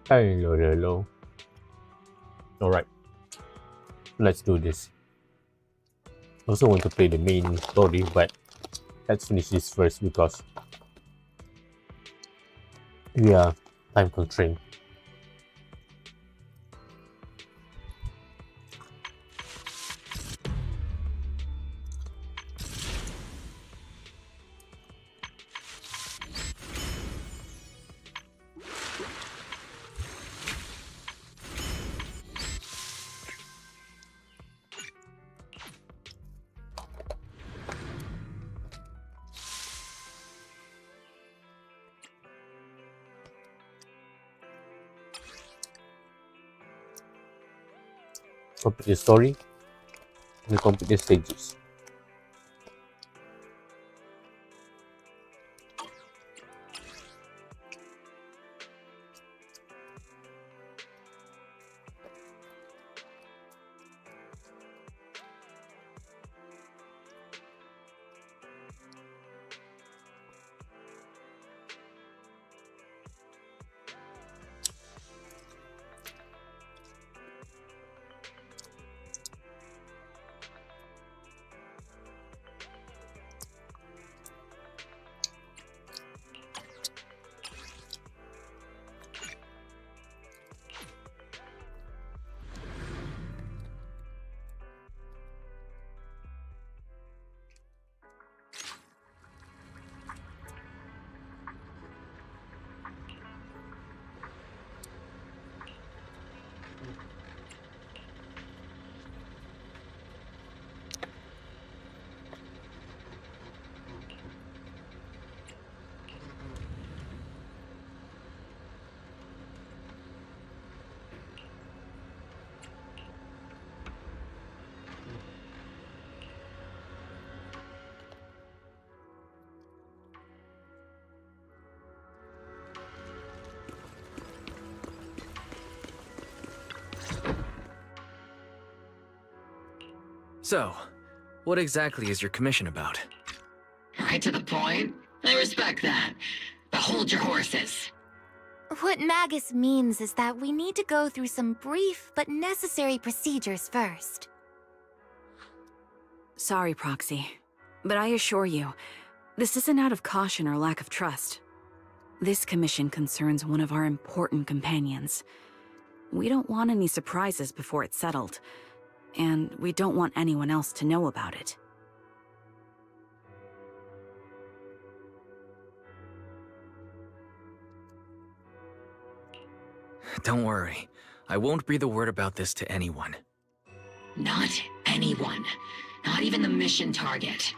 Hello, hello. Alright, let's do this. Also want to play the main story, but let's finish this first because we are time constrained. Complete the story and complete the stages. So, what exactly is your commission about? Right to the point. I respect that. But hold your horses. What Magus means is that we need to go through some brief but necessary procedures first. Sorry, Proxy, but I assure you, this isn't out of caution or lack of trust. This commission concerns one of our important companions. We don't want any surprises before it's settled, and we don't want anyone else to know about it. Don't worry. I won't breathe a word about this to anyone. Not anyone. Not even the mission target.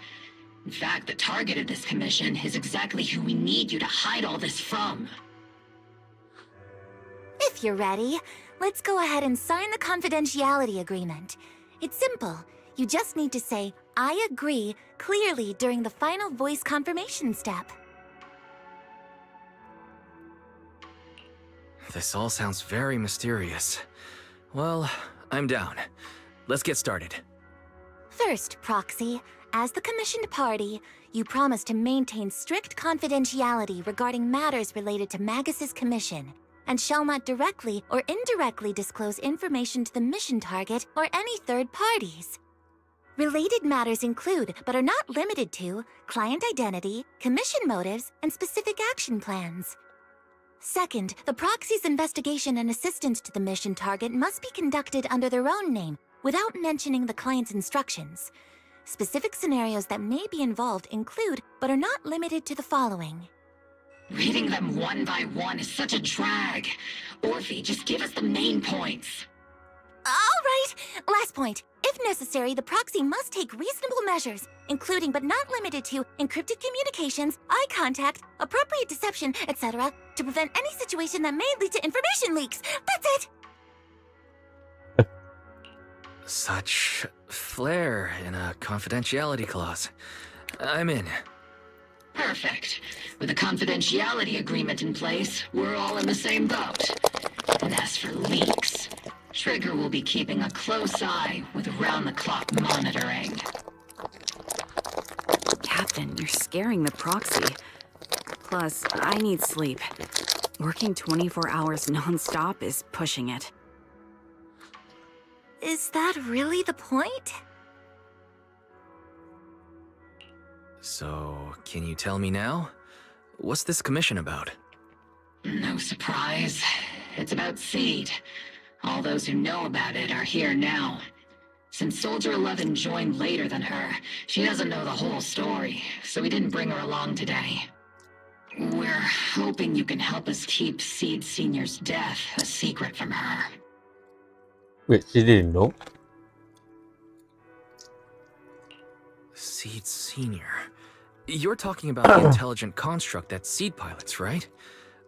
In fact, the target of this commission is exactly who we need you to hide all this from. If you're ready, let's go ahead and sign the confidentiality agreement. It's simple. You just need to say, "I agree," clearly during the final voice confirmation step. This all sounds very mysterious. Well, I'm down. Let's get started. First, Proxy, as the commissioned party, you promise to maintain strict confidentiality regarding matters related to Magus's commission, and shall not directly or indirectly disclose information to the mission target or any third parties. Related matters include, but are not limited to, client identity, commission motives, and specific action plans. Second, the proxy's investigation and assistance to the mission target must be conducted under their own name, without mentioning the client's instructions. Specific scenarios that may be involved include, but are not limited to the following. Reading them one by one is such a drag. Orphe, just give us the main points. All right, last point. If necessary, the proxy must take reasonable measures, including but not limited to encrypted communications, eye contact, appropriate deception, etc., to prevent any situation that may lead to information leaks. That's it! Such flair in a confidentiality clause. I'm in. Perfect. With a confidentiality agreement in place, we're all in the same boat. And as for leaks, Trigger will be keeping a close eye with round-the-clock monitoring. Captain, you're scaring the proxy. Plus, I need sleep. Working 24 hours non-stop is pushing it. Is that really the point? So, can you tell me now? What's this commission about? No surprise. It's about Seed. All those who know about it are here now. Since Soldier 11 joined later than her, she doesn't know the whole story, so we didn't bring her along today. We're hoping you can help us keep Seed Senior's death a secret from her. Wait, she didn't know? Seed Senior. You're talking about the intelligent construct that Seed pilots, right?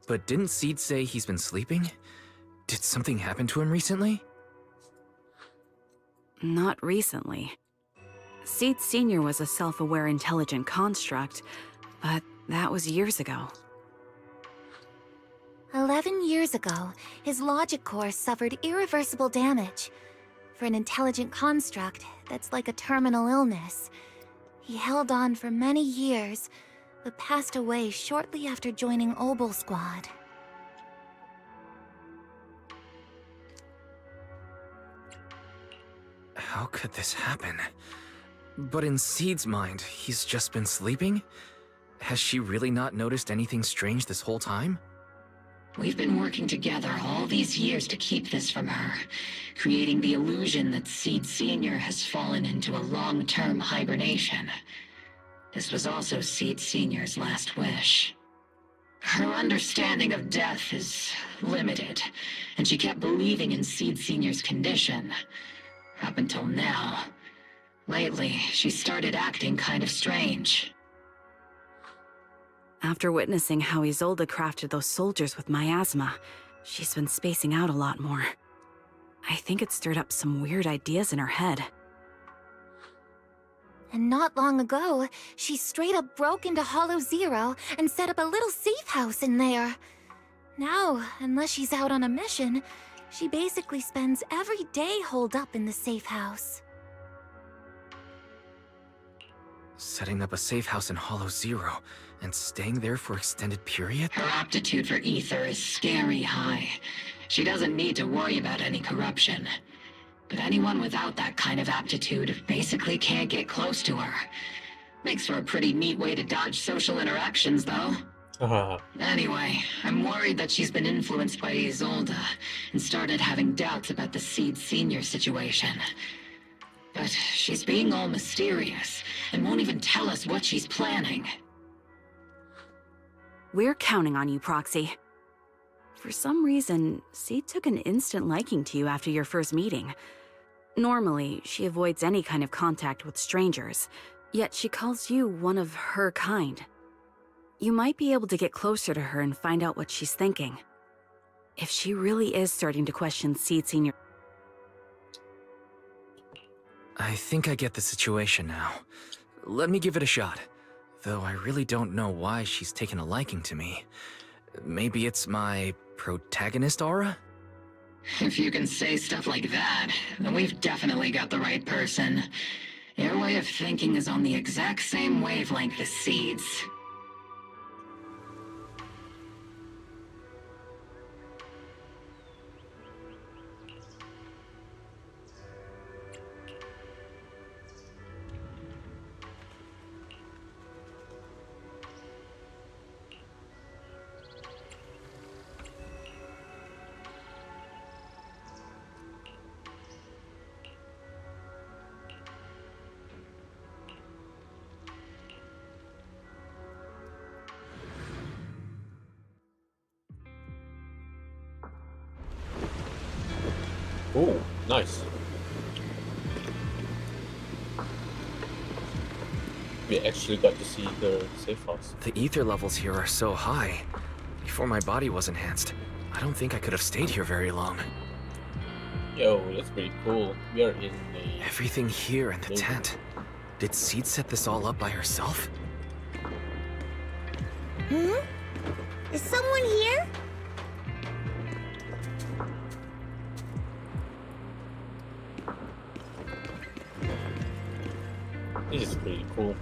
But didn't Seed say he's been sleeping? Did something happen to him recently? Not recently. Seed Senior was a self-aware intelligent construct, but that was years ago. 11 years ago, his logic core suffered irreversible damage. For an intelligent construct, that's like a terminal illness. He held on for many years, but passed away shortly after joining Obel Squad. How could this happen? But in Seed's mind, he's just been sleeping? Has she really not noticed anything strange this whole time? We've been working together all these years to keep this from her, creating the illusion that Seed Senior has fallen into a long-term hibernation. This was also Seed Senior's last wish. Her understanding of death is limited, and she kept believing in Seed Senior's condition. Up until now. Lately, she started acting kind of strange. After witnessing how Isolde crafted those soldiers with miasma, she's been spacing out a lot more. I think it stirred up some weird ideas in her head. And not long ago, she straight up broke into Hollow Zero and set up a little safe house in there. Now, unless she's out on a mission, she basically spends every day holed up in the safe house. Setting up a safe house in Hollow Zero and staying there for extended period? Her aptitude for ether is scary high. She doesn't need to worry about any corruption. But anyone without that kind of aptitude basically can't get close to her. Makes for a pretty neat way to dodge social interactions, though. Anyway, I'm worried that she's been influenced by Isolde and started having doubts about the Seed Senior situation. But she's being all mysterious and won't even tell us what she's planning. We're counting on you, Proxy. For some reason, Seed took an instant liking to you after your first meeting. Normally, she avoids any kind of contact with strangers, yet she calls you one of her kind. You might be able to get closer to her and find out what she's thinking. If she really is starting to question Seed Senior... I think I get the situation now. Let me give it a shot. Though I really don't know why she's taken a liking to me. Maybe it's my protagonist aura? If you can say stuff like that, then we've definitely got the right person. Your way of thinking is on the exact same wavelength as Seed's. Oh, nice. We actually got to see the safe house. The ether levels here are so high. Before my body was enhanced, I don't think I could have stayed here very long. Yo, that's pretty cool. We are in a... Everything here in the tent. Did Seed set this all up by herself? Is someone here? This is pretty cool.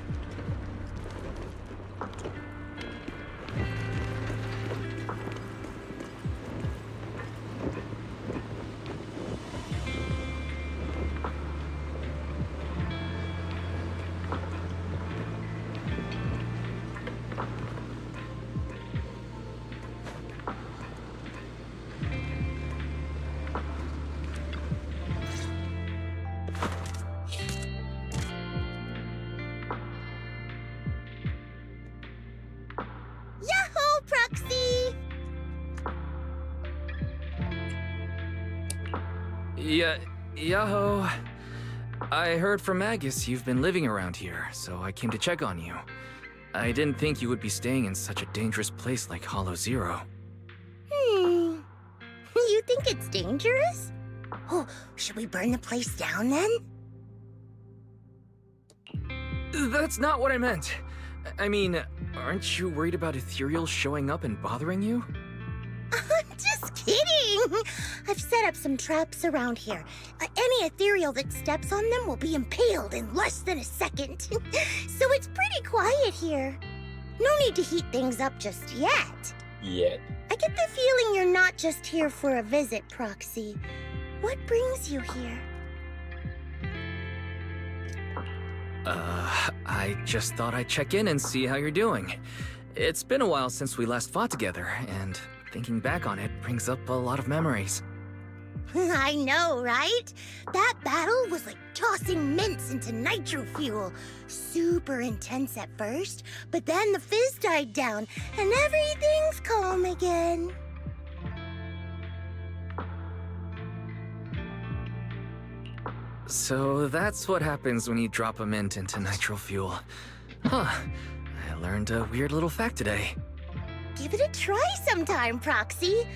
Yaho. I heard from Magus you've been living around here, so I came to check on you. I didn't think you would be staying in such a dangerous place like Hollow Zero. You think it's dangerous? Oh, should we burn the place down then? That's not what I meant. I mean, aren't you worried about ethereals showing up and bothering you? I'm just kidding! I've set up some traps around here. Any ethereal that steps on them will be impaled in less than a second. So it's pretty quiet here. No need to heat things up just yet. Yet. I get the feeling you're not just here for a visit, Proxy. What brings you here? I just thought I'd check in and see how you're doing. It's been a while since we last fought together, and thinking back on it brings up a lot of memories. I know, right? That battle was like tossing mints into nitro fuel. Super intense at first, but then the fizz died down, and everything's calm again. So that's what happens when you drop a mint into nitro fuel. Huh. I learned a weird little fact today. Give it a try sometime, Proxy.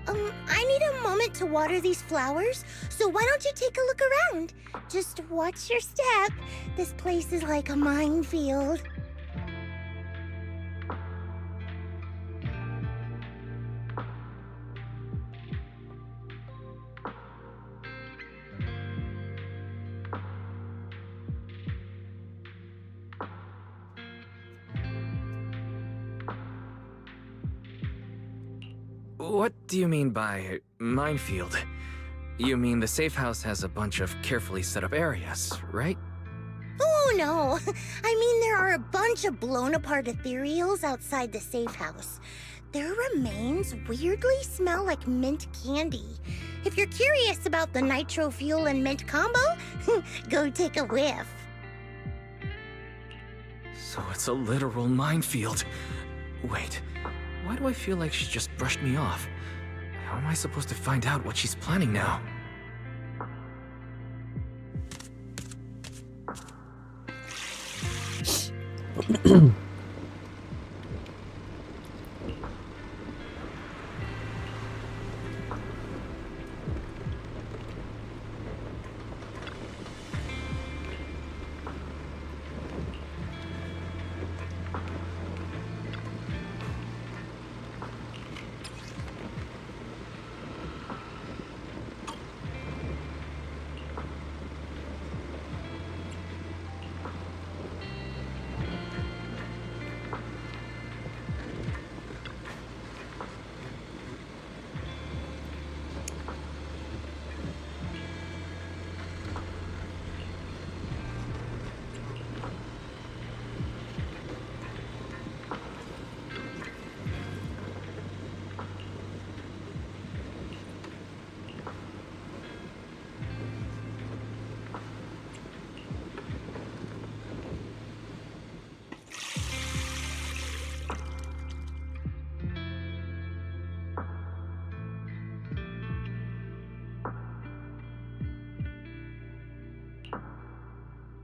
I need a moment to water these flowers, so why don't you take a look around? Just watch your step. This place is like a minefield. What do you mean by minefield? You mean the safe house has a bunch of carefully set up areas, right? Oh, no. I mean, there are a bunch of blown-apart ethereals outside the safe house. Their remains weirdly smell like mint candy. If you're curious about the nitro fuel and mint combo, go take a whiff. So it's a literal minefield. Wait, why do I feel like she just brushed me off? How am I supposed to find out what she's planning now?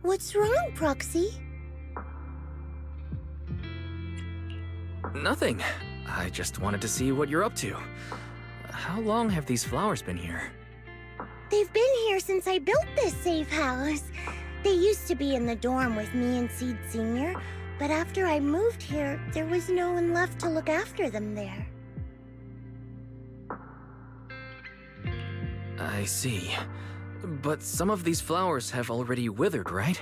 What's wrong, Proxy? Nothing. I just wanted to see what you're up to. How long have these flowers been here? They've been here since I built this safe house. They used to be in the dorm with me and Seed Sr., but after I moved here, there was no one left to look after them there. I see. But some of these flowers have already withered, right?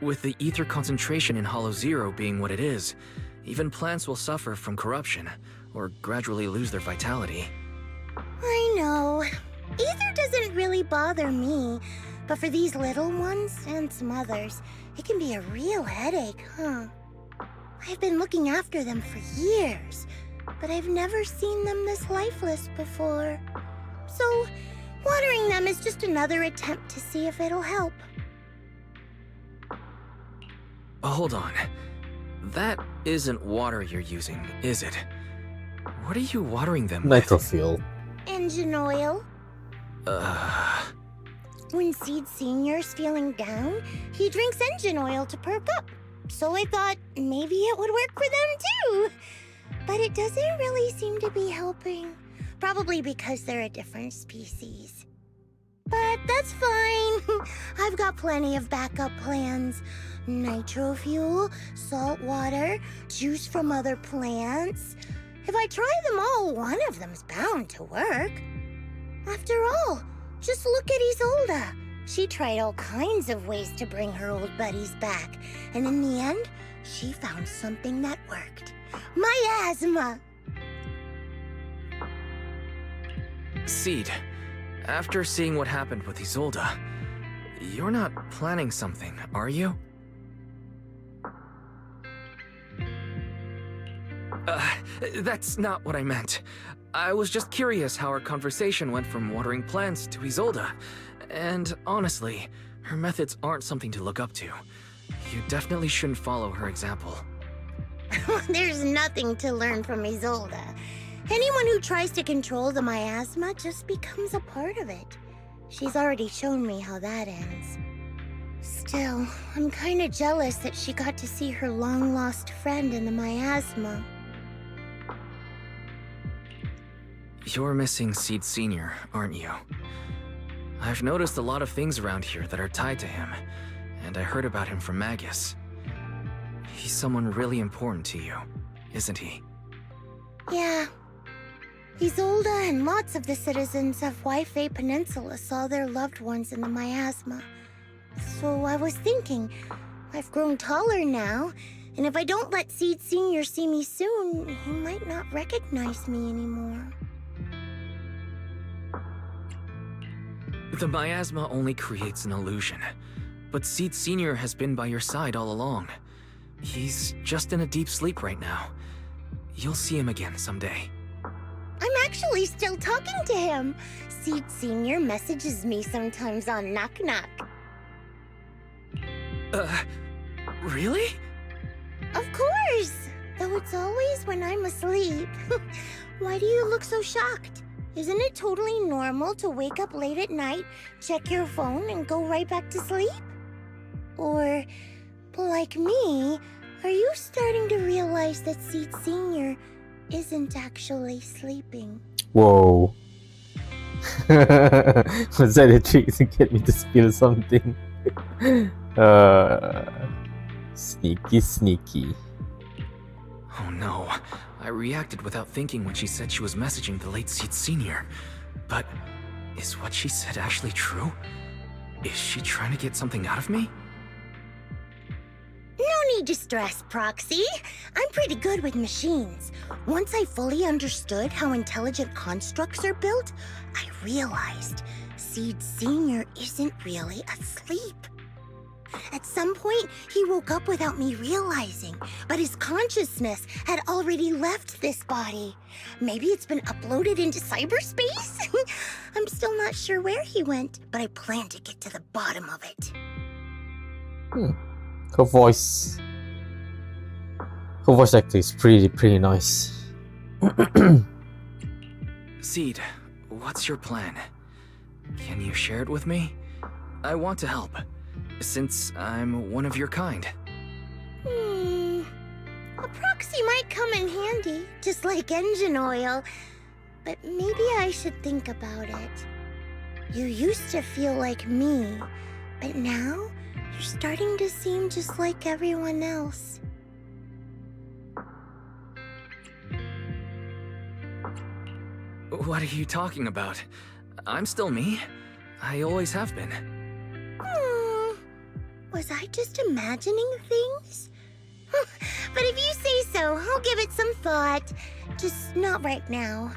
With the ether concentration in Hollow Zero being what it is, even plants will suffer from corruption, or gradually lose their vitality. I know. Ether doesn't really bother me, but for these little ones, and some others, it can be a real headache, huh? I've been looking after them for years, but I've never seen them this lifeless before. So, watering them is just another attempt to see if it'll help. Hold on. That isn't water you're using, is it? What are you watering them Nitro with? fuel. Engine oil? When Seed Senior's feeling down, he drinks engine oil to perk up. So I thought maybe it would work for them too. But it doesn't really seem to be helping. Probably because they're a different species. But that's fine. I've got plenty of backup plans. Nitro fuel, salt water, juice from other plants. If I try them all, one of them's bound to work. After all, just look at Isolde. She tried all kinds of ways to bring her old buddies back, and in the end, she found something that worked. Miasma! Seed, after seeing what happened with Isolde, you're not planning something, are you? That's not what I meant. I was just curious how our conversation went from watering plants to Isolde. And honestly, her methods aren't something to look up to. You definitely shouldn't follow her example. There's nothing to learn from Isolde. Anyone who tries to control the miasma just becomes a part of it. She's already shown me how that ends. Still, I'm kinda jealous that she got to see her long-lost friend in the miasma. You're missing Seed Senior, aren't you? I've noticed a lot of things around here that are tied to him, and I heard about him from Magus. He's someone really important to you, isn't he? Yeah. Isolde and lots of the citizens of Waifei Peninsula saw their loved ones in the miasma. So I was thinking, I've grown taller now, and if I don't let Seed Senior see me soon, he might not recognize me anymore. The miasma only creates an illusion, but Seed Senior has been by your side all along. He's just in a deep sleep right now. You'll see him again someday. I'm actually still talking to him. Seed Senior messages me sometimes on Knock Knock. Really? Of course! Though it's always when I'm asleep. Why do you look so shocked? Isn't it totally normal to wake up late at night, check your phone, and go right back to sleep? Or, like me, are you starting to realize that Seed Senior isn't actually sleeping? Whoa. Was that a trick to get me to spill something? Sneaky, sneaky. Oh no, I reacted without thinking when she said she was messaging the late Seed Senior. But is what she said actually true? Is she trying to get something out of me? No need to stress, Proxy. I'm pretty good with machines. Once I fully understood how intelligent constructs are built, I realized Seed Senior isn't really asleep. At some point, he woke up without me realizing, but his consciousness had already left this body. Maybe it's been uploaded into cyberspace? I'm still not sure where he went, but I plan to get to the bottom of it. Her voice acting is pretty nice. Seed, what's your plan? Can you share it with me? I want to help, since I'm one of your kind. A proxy might come in handy, just like engine oil. But maybe I should think about it. You used to feel like me, but now you're starting to seem just like everyone else. What are you talking about? I'm still me. I always have been. Was I just imagining things? But if you say so, I'll give it some thought. Just not right now.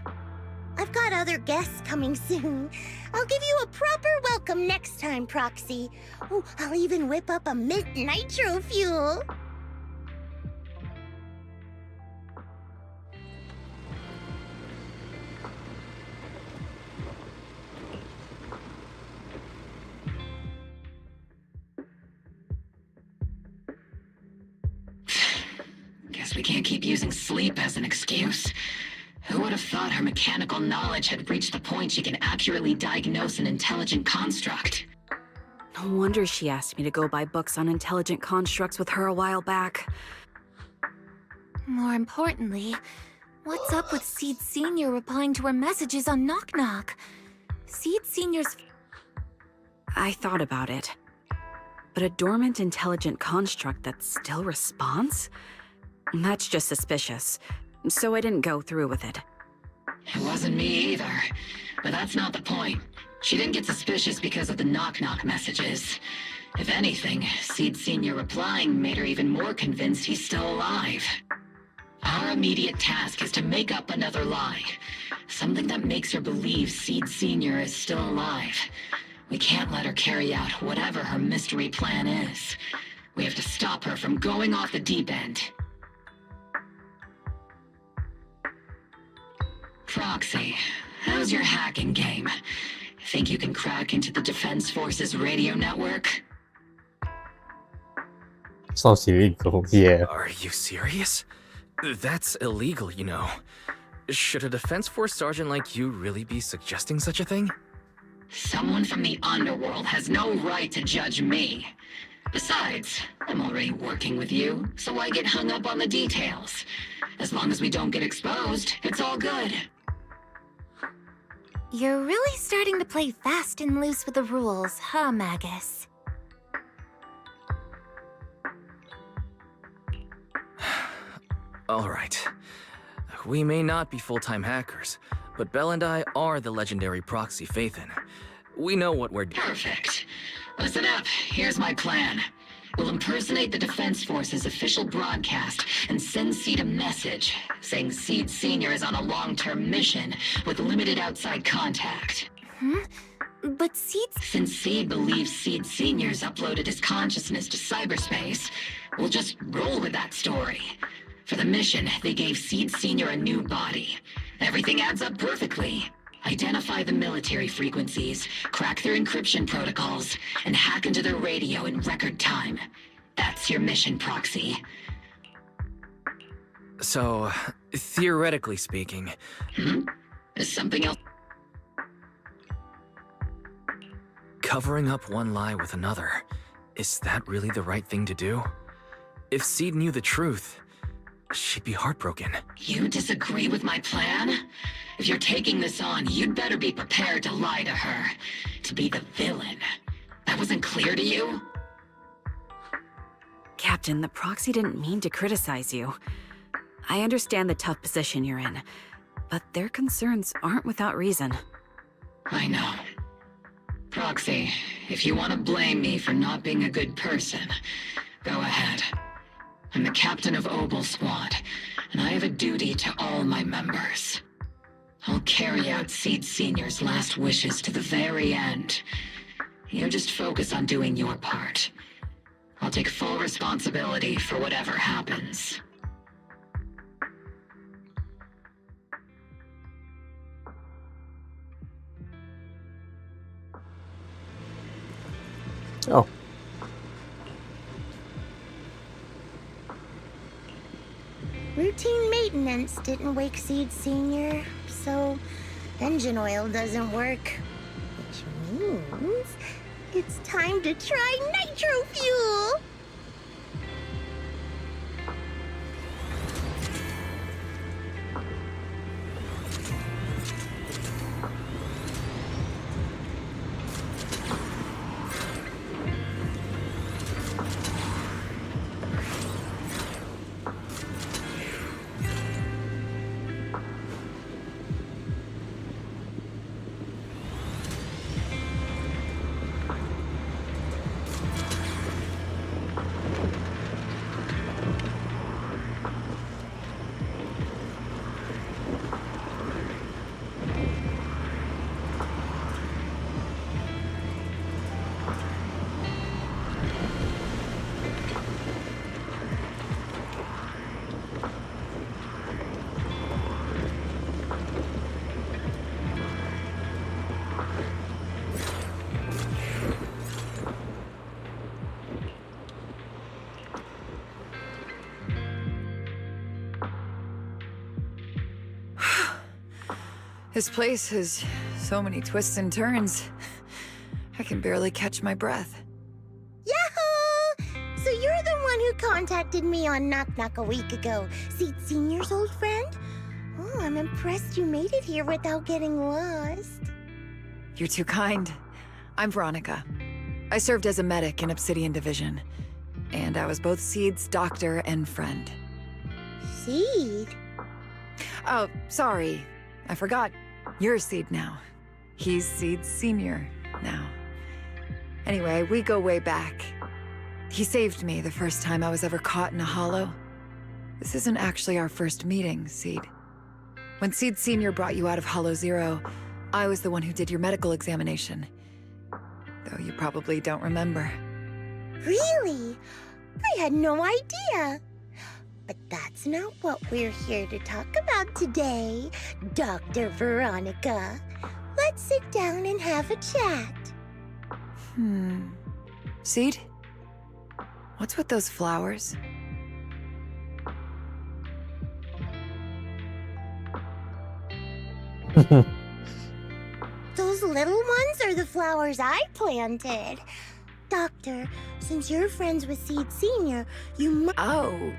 I've got other guests coming soon. I'll give you a proper welcome next time, Proxy. Oh, I'll even whip up a mint nitro fuel. Guess we can't keep using sleep as an excuse. Who would have thought her mechanical knowledge had reached the point she can accurately diagnose an intelligent construct? No wonder she asked me to go buy books on intelligent constructs with her a while back. More importantly, what's up with Seed Sr. replying to her messages on Knock Knock? Seed Sr.'s... I thought about it. But a dormant intelligent construct that still responds? That's just suspicious. So I didn't go through with it. It wasn't me either. But that's not the point. She didn't get suspicious because of the Knock Knock messages. If anything, Seed Sr. replying made her even more convinced he's still alive. Our immediate task is to make up another lie. Something that makes her believe Seed Sr. is still alive. We can't let her carry out whatever her mystery plan is. We have to stop her from going off the deep end. Proxy, how's your hacking game? Think you can crack into the Defense Forces radio network? Sounds illegal, yeah. Are you serious? That's illegal, you know. Should a Defense Force sergeant like you really be suggesting such a thing? Someone from the underworld has no right to judge me. Besides, I'm already working with you, so why get hung up on the details? As long as we don't get exposed, it's all good. You're really starting to play fast and loose with the rules, huh, Magus? All right. We may not be full-time hackers, but Belle and I are the legendary Proxy Faithin. We know what we're doing. Perfect. Listen up, here's my plan. We'll impersonate the Defense Force's official broadcast and send Seed a message saying Seed Sr. is on a long-term mission with limited outside contact. But Seed's... Since Seed believes Seed Sr.'s uploaded his consciousness to cyberspace, we'll just roll with that story. For the mission, they gave Seed Sr. a new body. Everything adds up perfectly. Identify the military frequencies, crack their encryption protocols, and hack into their radio in record time. That's your mission, Proxy. So, theoretically speaking... Is something else? Covering up one lie with another, is that really the right thing to do? If Seed knew the truth, she'd be heartbroken. You disagree with my plan? If you're taking this on, you'd better be prepared to lie to her. To be the villain. That wasn't clear to you? Captain, the Proxy didn't mean to criticize you. I understand the tough position you're in, but their concerns aren't without reason. I know. Proxy, if you want to blame me for not being a good person, go ahead. I'm the captain of Obel Squad, and I have a duty to all my members. I'll carry out Seed Sr.'s last wishes to the very end. You just focus on doing your part. I'll take full responsibility for whatever happens. Oh. Routine maintenance didn't wake Seed Sr., so engine oil doesn't work. Which means it's time to try nitro fuel! This place has so many twists and turns. I can barely catch my breath. contacted me on Knock Knock a week ago. Seed Senior's old friend? Oh, I'm impressed you made it here without getting lost. You're too kind. I'm Veronica. I served as a medic in Obsidian Division. And I was both Seed's doctor and friend. Seed? Oh, sorry. I forgot. You're Seed now. He's Seed Senior now. Anyway, we go way back. He saved me the first time I was ever caught in a hollow. This isn't actually our first meeting, Seed. When Seed Senior brought you out of Hollow Zero, I was the one who did your medical examination. Though you probably don't remember. Really? I had no idea. But that's not what we're here to talk about today, Dr. Veronica. Let's sit down and have a chat. Seed? What's with those flowers? Those little ones are the flowers I planted. Doctor, since you're friends with Seed Senior, you must... Oh,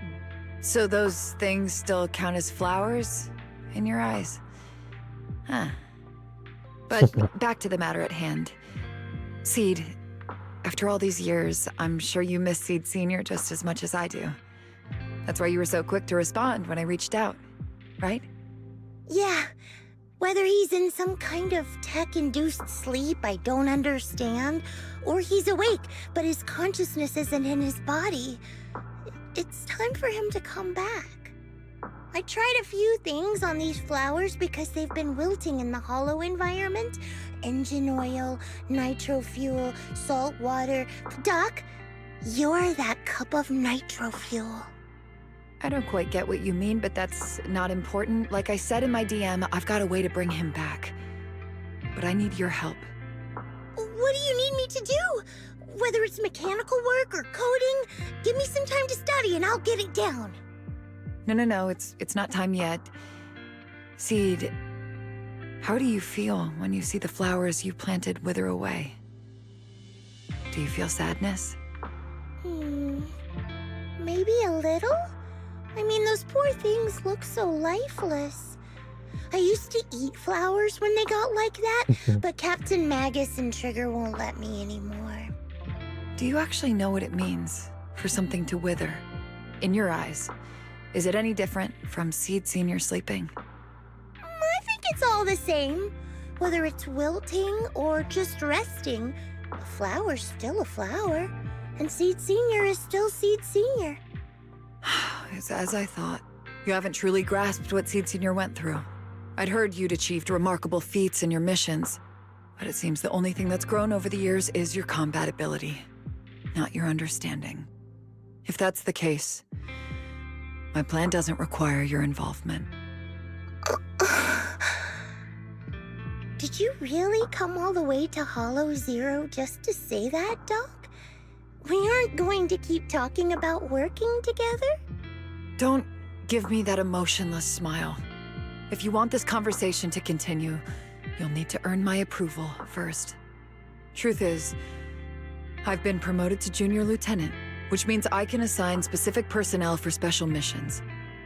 so those things still count as flowers in your eyes? Huh. But back to the matter at hand. Seed, after all these years, I'm sure you miss Seed Senior just as much as I do. That's why you were so quick to respond when I reached out, right? Yeah. Whether he's in some kind of tech-induced sleep I don't understand, or he's awake, but his consciousness isn't in his body, it's time for him to come back. I tried a few things on these flowers because they've been wilting in the hollow environment. Engine oil, nitro fuel, salt water. Doc, you're that cup of nitro fuel. I don't quite get what you mean, but that's not important. Like I said in my DM, I've got a way to bring him back. But I need your help. What do you need me to do? Whether it's mechanical work or coding, give me some time to study and I'll get it down. No, it's not time yet. Seed, how do you feel when you see the flowers you planted wither away? Do you feel sadness? Maybe a little? I mean, those poor things look so lifeless. I used to eat flowers when they got like that, but Captain Magus and Trigger won't let me anymore. Do you actually know what it means for something to wither? In your eyes, is it any different from Seed Senior sleeping? I think it's all the same. Whether it's wilting or just resting, a flower's still a flower, and Seed Senior is still Seed Senior. It's as I thought. You haven't truly grasped what Seed Senior went through. I'd heard you'd achieved remarkable feats in your missions, but it seems the only thing that's grown over the years is your combat ability, not your understanding. If that's the case, my plan doesn't require your involvement. Did you really come all the way to Hollow Zero just to say that, Doc? We aren't going to keep talking about working together? Don't give me that emotionless smile. If you want this conversation to continue, you'll need to earn my approval first. Truth is, I've been promoted to Junior Lieutenant, which means I can assign specific personnel for special missions.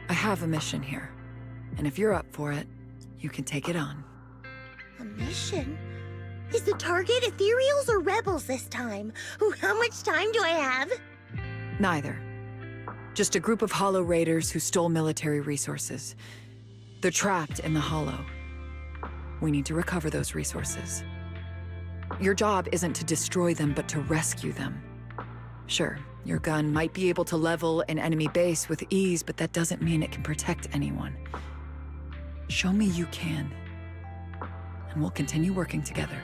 I have a mission here, and if you're up for it, you can take it on. A mission? Is the target ethereals or rebels this time? Ooh, how much time do I have? Neither. Just a group of Hollow Raiders who stole military resources. They're trapped in the Hollow. We need to recover those resources. Your job isn't to destroy them, but to rescue them. Sure, your gun might be able to level an enemy base with ease, but that doesn't mean it can protect anyone. Show me you can, and we'll continue working together.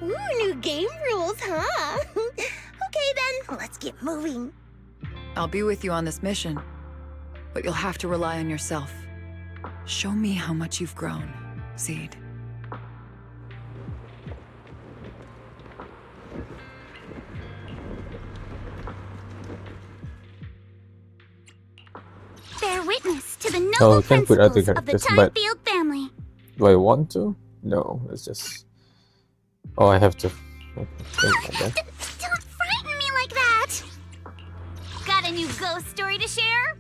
Ooh, new game rules, huh? Okay then, let's get moving. I'll be with you on this mission, but you'll have to rely on yourself. Show me how much you've grown, Seed. Bear witness to the Oh, noble we can put other principles of the characters, but Tidefield family. do I want to? No, let's just... Oh, I have to... Okay, Don't frighten me like that! Got Got a new ghost story to share?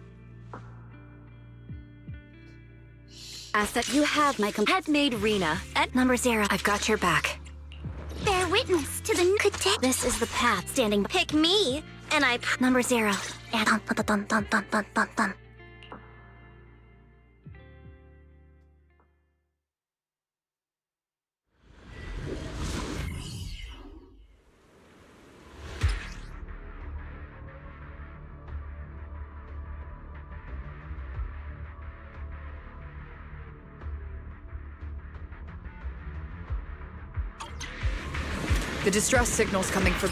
Ask that you have my Had made Rena at number 0. I've got your back. bear witness to the new This is the path standing. Pick me, and I Number 0. and dun, dun, dun, dun, dun, dun, dun, dun. The distress signal's coming from...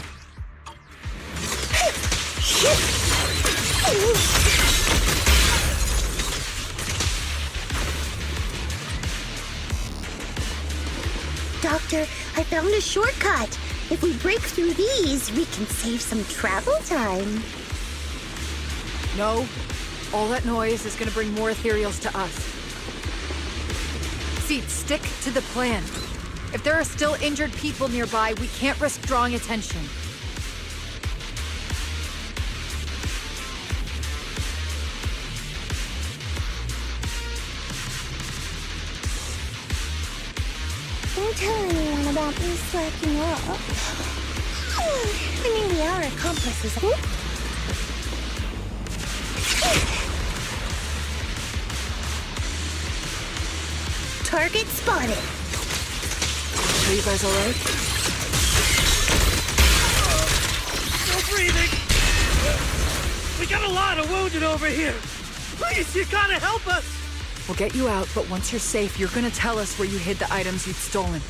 Doctor, I found a shortcut. If we break through these, we can save some travel time. No. All that noise is gonna bring more ethereals to us. Seat, stick to the plan. If there are still injured people nearby, we can't risk drawing attention. Don't tell anyone about me slacking up. I mean, we are accomplices. Target spotted. Are you guys alright? Still breathing. We got a lot of wounded over here. Please, you gotta help us. We'll get you out, but once you're safe, you're gonna tell us where you hid the items you'd stolen.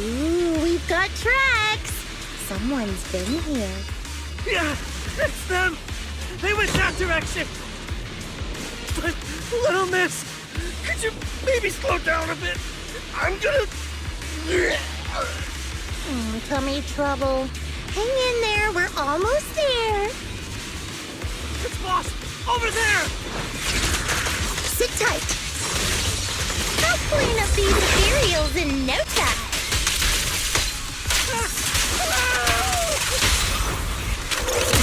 Ooh, we've got tracks. Someone's been here. Yeah, it's them. They went that direction. But, little miss, could you maybe slow down a bit? I'm gonna... Tummy trouble. Hang in there, we're almost there. It's boss, over there. Sit tight. I'll clean up these ethereals in no time.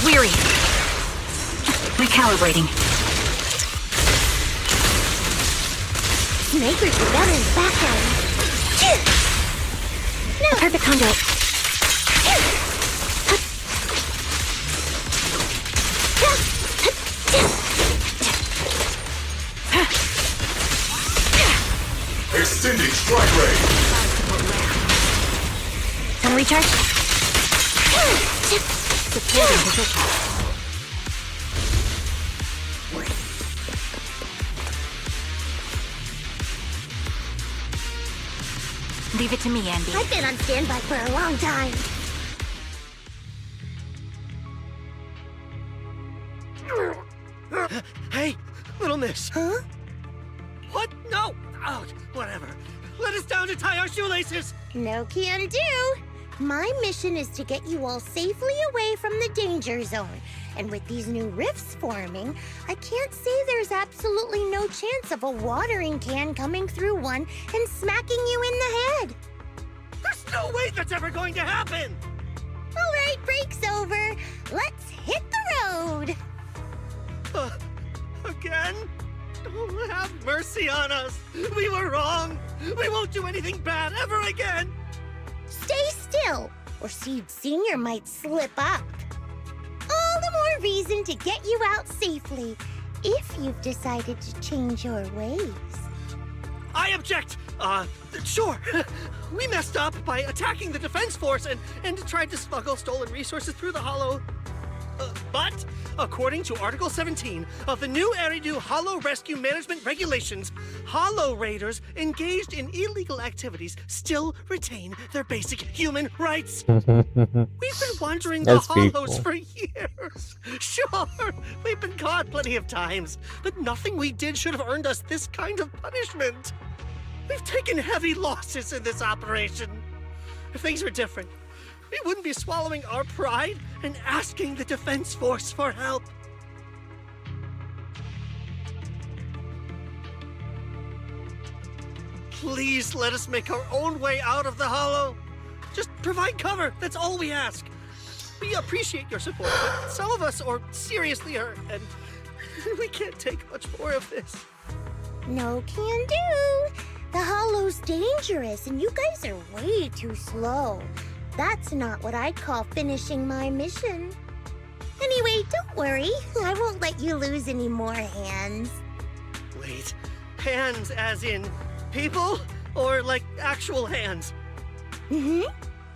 Weary. Recalibrating. Snakers are better in the background. A perfect conduit. Extending strike range. Sun recharge. Supporting position. Leave it to me, Andy. I've been on standby for a long time. Hey, little miss. Huh? What? No. Oh, whatever. Let us down to tie our shoelaces. No can do. My mission is to get you all safely away from the danger zone. And with these new rifts forming, I can't say there's absolutely no chance of a watering can coming through one and smacking you in the head. There's no way that's ever going to happen. All right, break's over. Let's hit the road. Again? Oh, have mercy on us. We were wrong. We won't do anything bad ever again. Stay still, or Seed Senior might slip up. All the more reason to get you out safely, if you've decided to change your ways. I object. Sure. We messed up by attacking the defense force and tried to smuggle stolen resources through the hollow. But, according to Article 17 of the new Eridu Hollow Rescue Management Regulations, Hollow Raiders engaged in illegal activities still retain their basic human rights. We've been wandering the That's Hollows people. for years. Sure, we've been caught plenty of times, but nothing we did should have earned us this kind of punishment. We've taken heavy losses in this operation. If things were different, we wouldn't be swallowing our pride and asking the Defense Force for help. Please let us make our own way out of the Hollow. Just provide cover, that's all we ask. We appreciate your support, but some of us are seriously hurt, and we can't take much more of this. No can do. The Hollow's dangerous, and you guys are way too slow. That's not what I'd call finishing my mission. Anyway, don't worry. I won't let you lose any more hands. Wait, hands as in people? Or like actual hands? Mm-hmm.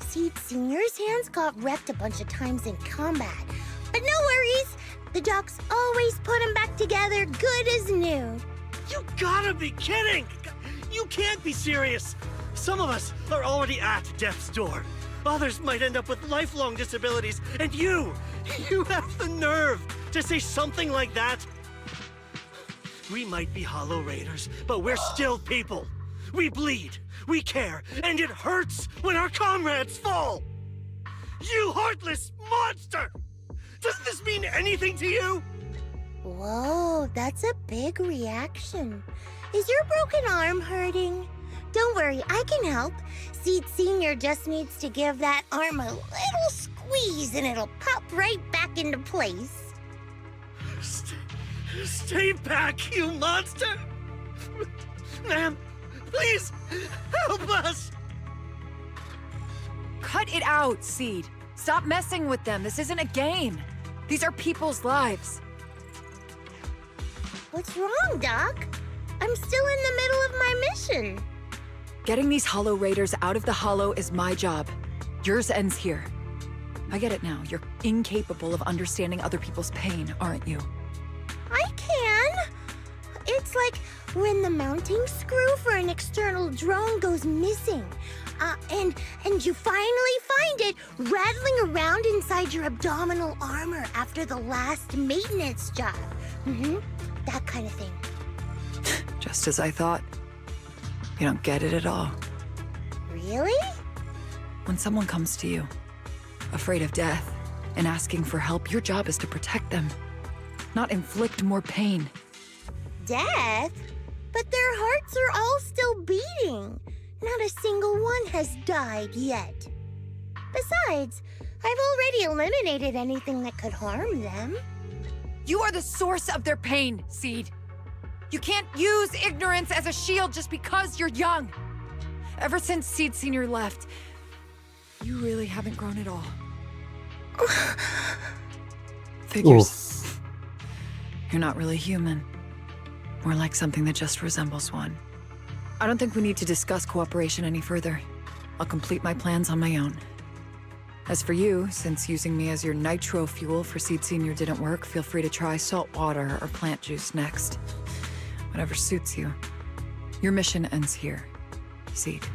Seed Senior's hands got wrecked a bunch of times in combat. But no worries. The docs always put them back together good as new. You gotta be kidding! You can't be serious! Some of us are already at death's door. Others might end up with lifelong disabilities, and you have the nerve to say something like that? We might be Hollow Raiders, but we're still people. We bleed, we care, and it hurts when our comrades fall! You heartless monster! Does this mean anything to you? Whoa, that's a big reaction. Is your broken arm hurting? Don't worry, I can help. Seed Senior just needs to give that arm a little squeeze and it'll pop right back into place. Stay back, you monster! Ma'am, please, help us! Cut it out, Seed. Stop messing with them. This isn't a game. These are people's lives. What's wrong, Doc? I'm still in the middle of my mission. Getting these Hollow Raiders out of the Hollow is my job. Yours ends here. I get it now. You're incapable of understanding other people's pain, aren't you? I can. It's like when the mounting screw for an external drone goes missing. And you finally find it rattling around inside your abdominal armor after the last maintenance job. Mm-hmm. That kind of thing. Just as I thought. You don't get it at all. Really? When someone comes to you, afraid of death, and asking for help, your job is to protect them, not inflict more pain. Death? But their hearts are all still beating. Not a single one has died yet. Besides, I've already eliminated anything that could harm them. You are the source of their pain, Seed. You can't use ignorance as a shield just because you're young. Ever since Seed Senior left, you really haven't grown at all. Figures. Oof. You're not really human. More like something that just resembles one. I don't think we need to discuss cooperation any further. I'll complete my plans on my own. As for you, since using me as your nitro fuel for Seed Senior didn't work, feel free to try salt water or plant juice next. Whatever suits you. Your mission ends here, Seed.